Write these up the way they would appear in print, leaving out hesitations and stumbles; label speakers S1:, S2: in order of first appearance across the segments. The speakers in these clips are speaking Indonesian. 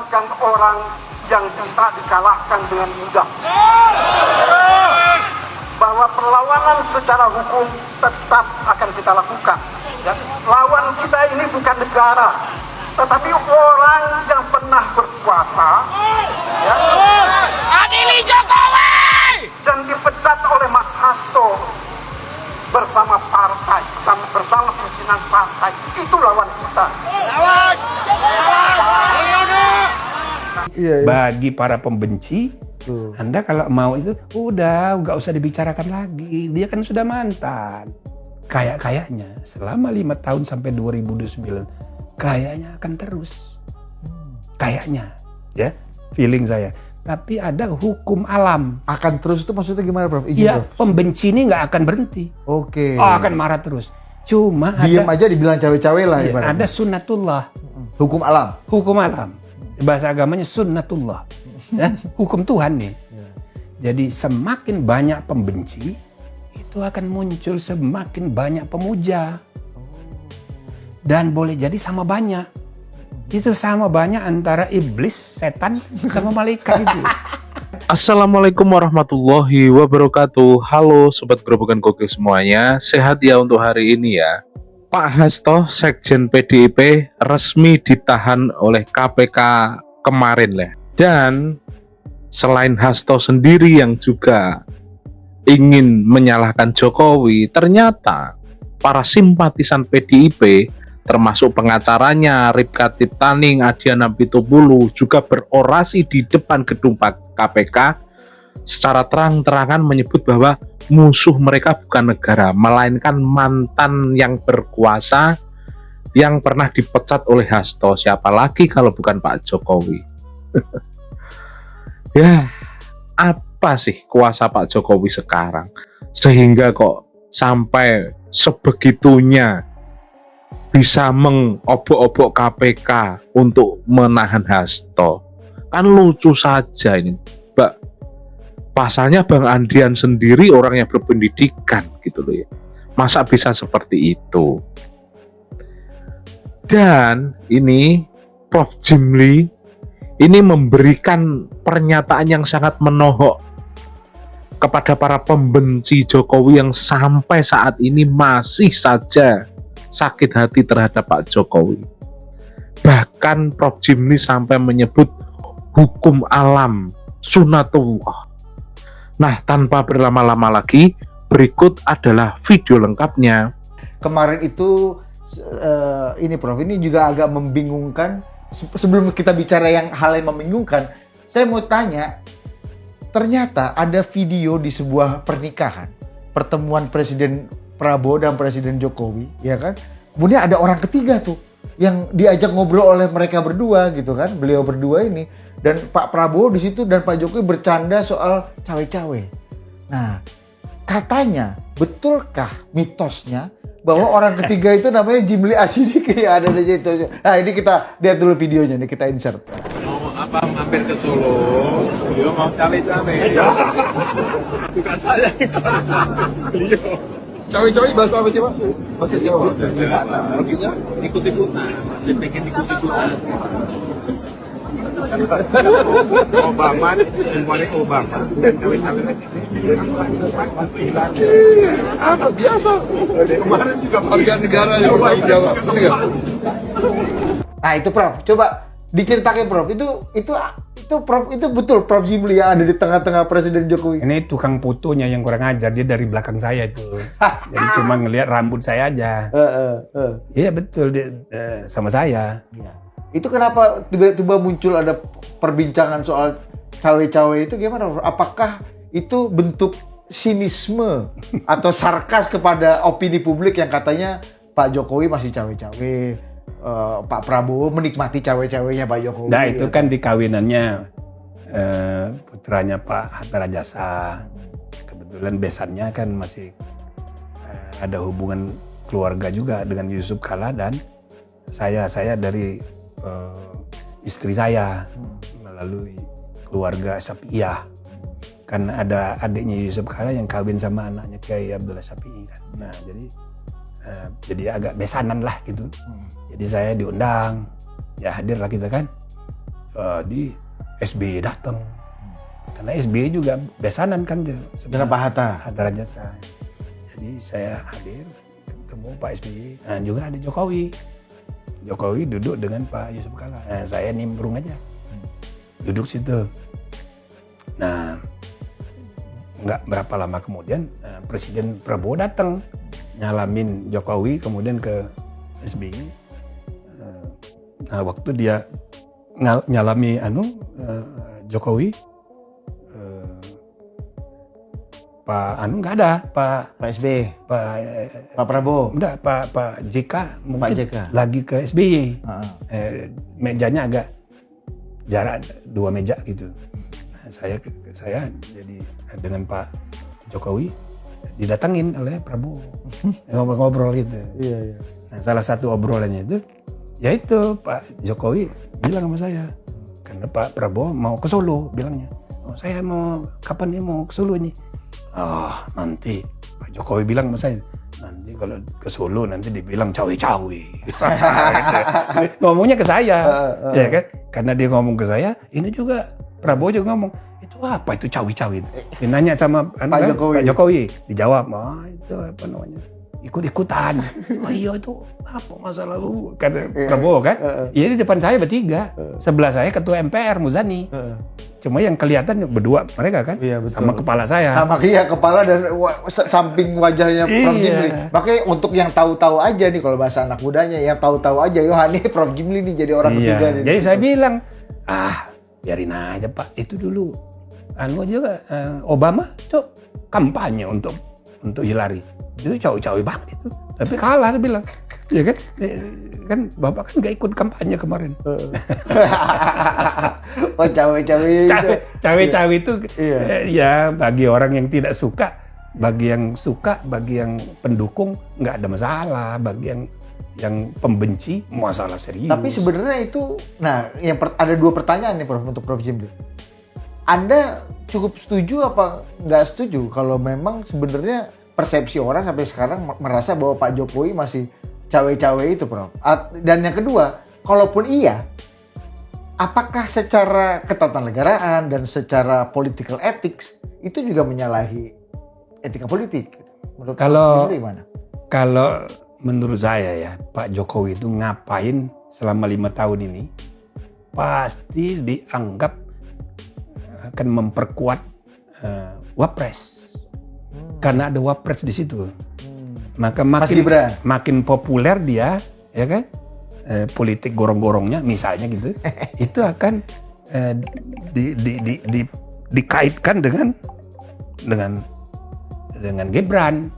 S1: bukan orang yang bisa dikalahkan dengan mudah. Bahwa perlawanan secara hukum tetap akan kita lakukan. Ya, lawan kita ini bukan negara, tetapi orang yang pernah berkuasa, ya,
S2: Adili Jokowi!
S1: dan dipecat oleh Mas Hasto bersama partai, bersama pimpinan partai. Itu lawan kita.
S3: Bagi para pembenci, Anda kalau mau itu udah nggak usah dibicarakan lagi. Dia kan sudah mantan. Kayaknya selama 5 tahun sampai 2029 kayaknya akan terus. Kayaknya, ya, feeling saya. Tapi ada hukum alam.
S4: Akan terus itu maksudnya gimana, Prof? Izin,
S3: Ya,
S4: Prof.
S3: pembenci ini nggak akan berhenti.
S4: Oke.
S3: Oh, akan marah terus. Cuma
S4: Diem
S3: ada,
S4: aja dibilang cawe-cawe lah.
S3: ya,
S4: ibaratnya.
S3: ada sunnatullah.
S4: Hukum alam.
S3: Hukum alam. Bahasa agamanya sunnatullah. Ya, hukum Tuhan nih. Jadi semakin banyak pembenci, itu akan muncul semakin banyak pemuja. Dan boleh jadi sama banyak. Itu sama banyak antara iblis, setan, sama malaikat itu.
S5: Assalamualaikum warahmatullahi wabarakatuh. Halo Sobat Gerobokan Gokil semuanya. Sehat ya untuk hari ini ya. Pak Hasto, Sekjen PDIP, resmi ditahan oleh KPK kemarin lah. Dan selain Hasto sendiri yang juga ingin menyalahkan Jokowi, ternyata para simpatisan PDIP termasuk pengacaranya Ripka Tiptaning, Adiana Pitupulu juga berorasi di depan gedung KPK secara terang-terangan menyebut bahwa musuh mereka bukan negara, melainkan mantan yang berkuasa yang pernah dipecat oleh Hasto. Siapa lagi kalau bukan Pak Jokowi? Ya, apa sih kuasa Pak Jokowi sekarang sehingga kok sampai sebegitunya bisa mengobok-obok KPK untuk menahan Hasto? Kan lucu saja ini, Mbak. Pasalnya Bang Andrian sendiri orang yang berpendidikan gitu loh ya. Masa bisa seperti itu? Dan ini Prof. Jimli ini memberikan pernyataan yang sangat menohok kepada para pembenci Jokowi yang sampai saat ini masih saja sakit hati terhadap Pak Jokowi. Bahkan Prof. Jimli sampai menyebut hukum alam, sunnatullah. Nah, tanpa berlama-lama lagi, berikut adalah video lengkapnya.
S4: Kemarin itu ini Prof, ini juga agak membingungkan. Sebelum kita bicara hal yang membingungkan, saya mau tanya, ternyata ada video di sebuah pernikahan, pertemuan Presiden Prabowo dan Presiden Jokowi, ya kan? Kemudian ada orang ketiga tuh yang diajak ngobrol oleh mereka berdua gitu kan, beliau berdua ini, dan Pak Prabowo di situ dan Pak Jokowi bercanda soal cawe-cawe. Nah, katanya betulkah mitosnya bahwa orang ketiga itu namanya Jimli Asidik ya, ada di situ. Nah, ini kita lihat dulu videonya nih, kita insert.
S6: Mau apa, mampir ke Solo, beliau mau cawe-cawe. Bukan saya yang cawe-cawe, beliau.
S7: Cawe-cawe bahasa apa sih, Pak? Bahasa Jawa. Artinya
S6: Ikut-ikutan, masih pengen ikut-ikutan. Obama, semuanya Obama. Cawe-cawe.
S7: apa biasa?
S6: Kemarin juga
S7: Warga negara yang bertanggung jawab. Enggak?
S4: Nah, itu Prof, coba diceritakan Prof. Itu Prof, itu betul Prof Jimli yang ada di tengah-tengah Presiden Jokowi.
S3: Ini tukang fotonya yang kurang ajar, dia dari belakang saya itu. Jadi cuma ngelihat rambut saya aja. Iya betul, dia sama saya.
S4: Ya. Itu kenapa tiba-tiba muncul ada perbincangan soal cawe-cawe itu gimana Prof? Apakah itu bentuk sinisme atau sarkas kepada opini publik yang katanya Pak Jokowi masih cawe-cawe, Pak Prabowo menikmati cawe-cawenya Pak Jokowi?
S3: Nah itu kan di kawinannya putranya Pak Hatta Rajasa. Kebetulan besannya kan masih ada hubungan keluarga juga dengan Yusuf Kala, dan saya dari istri saya melalui keluarga Sapi'iyah. Kan ada adiknya Yusuf Kala yang kawin sama anaknya Kiai Abdullah Sapi'i kan. Nah jadi agak besanan lah gitu. Jadi saya diundang, ya hadirlah kita kan. di SBY datang. Karena SBY juga besanan kan
S4: Dengan Pak Hatta.
S3: Hatta Rajasa. Jadi saya hadir ketemu Pak SBY. Nah, juga ada Jokowi. Jokowi duduk dengan Pak Yusuf Kala. Nah, saya nimbrung aja. Duduk situ. Nah, nggak berapa lama kemudian Presiden Prabowo datang nyalamin Jokowi kemudian ke SBY. Nah, waktu dia nyalami Jokowi, Pak nggak ada,
S4: Pak SBY, Pak Prabowo,
S3: enggak, Pak JK mungkin
S4: JK.
S3: lagi ke SBY. Mejanya agak jarak 2 meja gitu. Nah, saya jadi dengan Pak Jokowi didatangin oleh Prabowo ngobrol gitu.
S4: Iya.
S3: Nah, salah satu obrolannya itu, yaitu Pak Jokowi bilang sama saya, karena Pak Prabowo mau ke Solo, bilangnya, saya mau kapan nih mau ke Solo ini? Nanti Pak Jokowi bilang sama saya, nanti kalau ke Solo nanti dibilang cawe-cawe. Ngomongnya ke saya, ya kan? Karena dia ngomong ke saya, ini juga Prabowo juga ngomong, itu apa itu cawe-cawe? Dia nanya sama Pak Jokowi, dijawab, itu apa namanya? Ikut-ikutan. Iya itu apa masalah lu? Kata Prabowo kan? Iya di depan saya bertiga. Sebelah saya Ketua MPR Muzani. Cuma yang kelihatan berdua mereka kan?
S4: Iya, betul.
S3: Sama kepala saya.
S4: Sama kepala dan samping wajahnya Prof Jimli. Makanya untuk yang tahu-tahu aja nih kalau bahasa anak mudanya, yang tahu-tahu aja, ini Prof Jimli nih jadi orang ketiga nih.
S3: Jadi saya bilang, biarin aja Pak, itu dulu. Juga Obama tuh kampanye untuk Hillary. Itu cawe-cawe banget itu. Tapi kalah dia bilang. Ya kan? Kan Bapak kan gak ikut kampanye kemarin.
S4: Cawe-cawe itu.
S3: Cawe-cawe itu ya bagi orang yang tidak suka, bagi yang suka, bagi yang pendukung nggak ada masalah, bagi yang pembenci masalah serius.
S4: Tapi sebenarnya itu, ada 2 pertanyaan nih Prof untuk Prof Jimli. Anda cukup setuju apa nggak setuju kalau memang sebenarnya persepsi orang sampai sekarang merasa bahwa Pak Jokowi masih cawe-cawe itu, Prof? Dan yang kedua, kalaupun iya, apakah secara ketatanegaraan dan secara political ethics itu juga menyalahi etika politik? Menurut
S3: kalau
S4: gimana?
S3: Kalau menurut saya ya, Pak Jokowi itu ngapain selama 5 tahun ini pasti dianggap akan memperkuat Wapres. Karena ada Wapres di situ. Maka makin populer dia, ya kan? Politik gorong-gorongnya misalnya gitu. Itu akan dikaitkan dengan Gibran.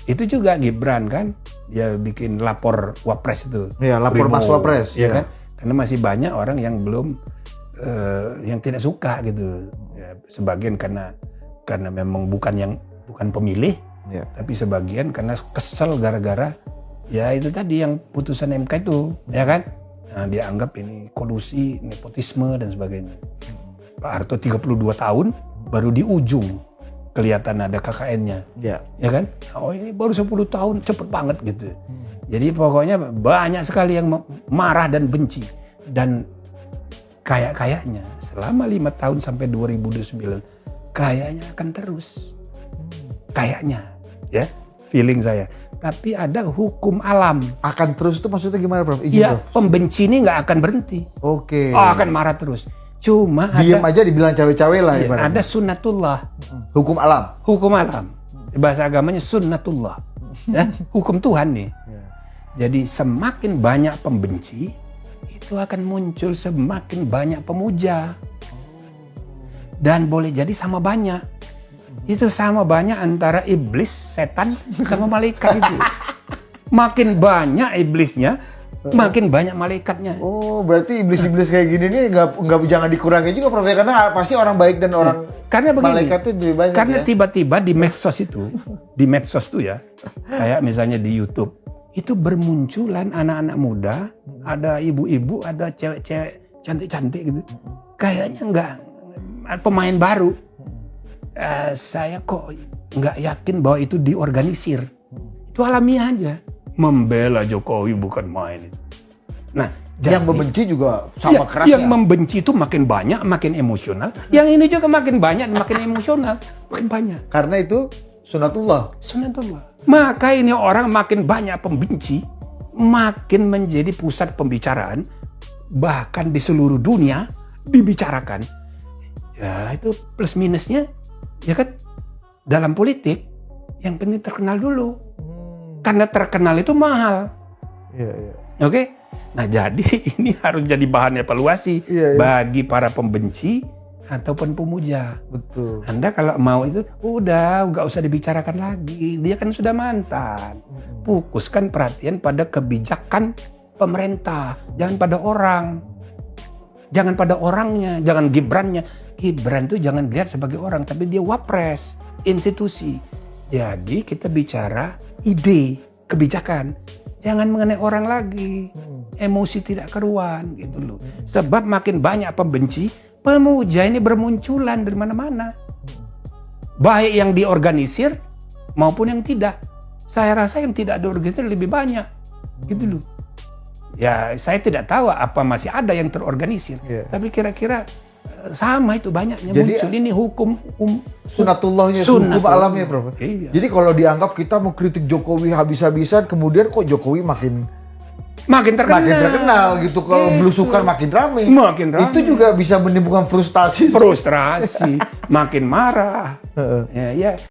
S3: Itu juga Gibran kan, dia bikin lapor Wapres itu.
S4: Iya, lapor Mas Wapres.
S3: Ya kan? Karena masih banyak orang yang belum yang tidak suka gitu. Ya, sebagian karena memang bukan pemilih, tapi sebagian karena kesel gara-gara ya itu tadi yang putusan MK itu, ya kan? Nah, dianggap ini kolusi, nepotisme dan sebagainya. Pak Harto 32 tahun baru di ujung kelihatan ada KKN-nya, ya kan? Oh ini baru 10 tahun, cepet banget gitu. Jadi pokoknya banyak sekali yang marah dan benci. Dan kayaknya selama 5 tahun sampai 2029 kayaknya akan terus. Kayaknya, ya, feeling saya. Tapi ada hukum alam.
S4: Akan terus itu maksudnya gimana, Prof?
S3: Iya, pembenci ini nggak akan berhenti.
S4: Oke.
S3: Akan marah terus. Cuma
S4: diam aja dibilang cawe-cawe lah.
S3: Iya, ada sunnatullah.
S4: Hukum alam.
S3: Hukum alam. Bahasa agamanya sunnatullah. Ya, hukum Tuhan nih. Jadi semakin banyak pembenci, itu akan muncul semakin banyak pemuja. Dan boleh jadi sama banyak. Itu sama banyak antara iblis, setan, sama malaikat itu. Makin banyak iblisnya, makin banyak malaikatnya.
S4: Oh, berarti iblis-iblis kayak gini nih nggak jangan dikurangi juga, Prof. Karena pasti orang baik dan orang malaikat itu lebih banyak.
S3: Karena tiba-tiba di medsos itu, ya, kayak misalnya di YouTube, itu bermunculan anak-anak muda, ada ibu-ibu, ada cewek-cewek cantik-cantik gitu. Kayaknya nggak pemain baru. Saya kok nggak yakin bahwa itu diorganisir. Itu alamiah aja. Membela Jokowi bukan main. Nah,
S4: Yang membenci juga sama kerasnya.
S3: Yang membenci itu makin banyak, makin emosional. Yang ini juga makin banyak, makin emosional, makin banyak.
S4: Karena itu sunatullah.
S3: Sunatullah. Maka ini orang makin banyak pembenci, makin menjadi pusat pembicaraan, bahkan di seluruh dunia dibicarakan. Ya itu plus minusnya, ya kan dalam politik yang penting terkenal dulu. Karena terkenal itu mahal.
S4: Iya, iya.
S3: Oke? Nah jadi ini harus jadi bahan evaluasi bagi para pembenci ataupun pemuja.
S4: Betul.
S3: Anda kalau mau itu udah nggak usah dibicarakan lagi, dia kan sudah mantan. Fokuskan perhatian pada kebijakan pemerintah, jangan pada orang, jangan pada orangnya, jangan Gibrannya. Gibran itu jangan dilihat sebagai orang, tapi dia wapres, institusi. Jadi kita bicara ide, kebijakan, jangan mengenai orang lagi, emosi tidak keruan gitu loh. Sebab makin banyak pembenci, pemuja ini bermunculan dari mana-mana. Baik yang diorganisir maupun yang tidak. Saya rasa yang tidak diorganisir lebih banyak. Gitu loh. Ya saya tidak tahu apa masih ada yang terorganisir. Tapi kira-kira sama itu banyaknya.
S4: Jadi,
S3: muncul. Ini hukum
S4: sunatullahnya, hukum alamnya, Prof.
S3: Iya.
S4: Jadi kalau dianggap kita mengkritik Jokowi habis-habisan, kemudian kok Jokowi makin terkenal gitu. Kalau belusukan makin ramai.
S3: Makin ramai.
S4: Itu juga bisa menimbulkan frustasi.
S3: Frustrasi, makin marah. Ya.